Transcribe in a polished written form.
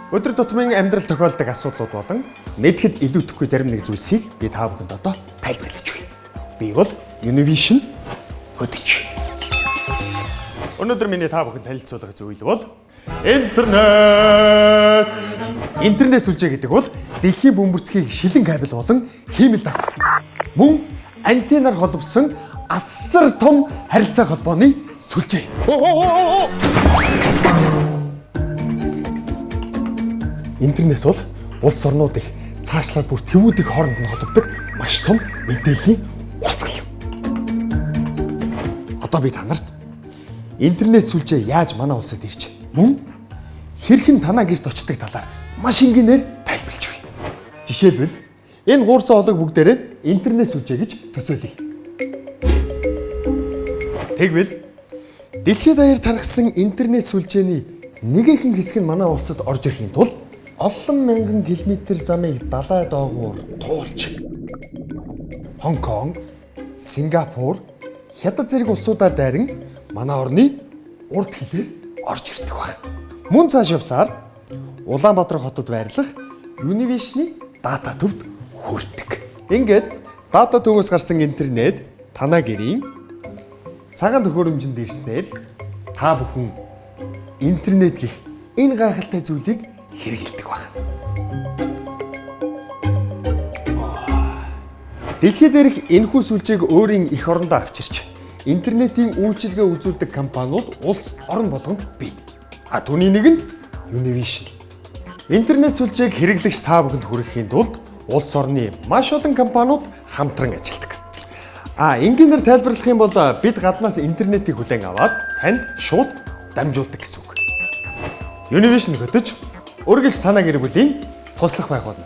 Өдөр тутмын амьдрал тохиолдог асуудлууд болон мэдхэд илүүдэхгүй зарим нэг зүйлсийг би та бүхэнд одоо тайлбарлаж өгье. Би бол Univision хөтөч. Өнөөдөр миний та бүхэнд танилцуулах зүйл бол интернет. Интернет сүлжээ гэдэг бол дэлхийн бөмбөрцгийн шилэн кабель болон хиймэл дагавар. Мөн антеннаар холбосон асар том харилцаа холбооны сүлжээ. Интернет бол улс орнуудыг цаашлаад бүр төвүүдийн хооронд нь холбодог маш том мэдээллийн урсгал юм. Одоо би танарт интернет сүлжээ яаж манай улсад ирж мөн хэрхэн танаа гэрт очдог талаар маш энгийнээр тайлбарлаж өгье. Жишээлбэл энэ хуурсан хоолойг бүгдээрээ интернет сүлжээ гэж төсөөлье. Тэгвэл дэлхийд даяар тархсан интернет сүлжээний нэгэн хэсэг нь манай улсад орж ирэхийн тулд олон мянган километр замыг далай доогуур туулж Хонконг, Сингапур, Хятад зэрэг улсуудаар дайран манай орны урд хилээр орж ирдэг байна. Мөн цааш явсаар Улаанбаатар хотод байрлах Univision-ы дата төвд хүрдэг. Ингээд дата төвөөс гарсан интернет танаа гэрийн цагаан төхөөрөмжөнд ирснээр та бүхэн интернет гэх энэ гайхалтай зүйлийг хэрэгэлдэг байна. Дэлхийд дээрх энэхүү сүлжээг өөрийн эх орондоо авчирч интернетийн үйлчилгээ үзүүлдэг компаниуд улс орн болгонд бий. Түүний нэг нь Univision. Интернет сүлжээг хэрэглэгч та бүхэнд хүрэхийн тулд улс орны маш олон компаниуд хамтран ажилладаг. Энгийнээр тайлбарлах юм бол бид гаднаас интернетийг хүлээн аваад танд шууд дамжуулдаг гэсэн үг. Univision хөтөж үргэлж танаа гэр бүлийн туслах байх болно.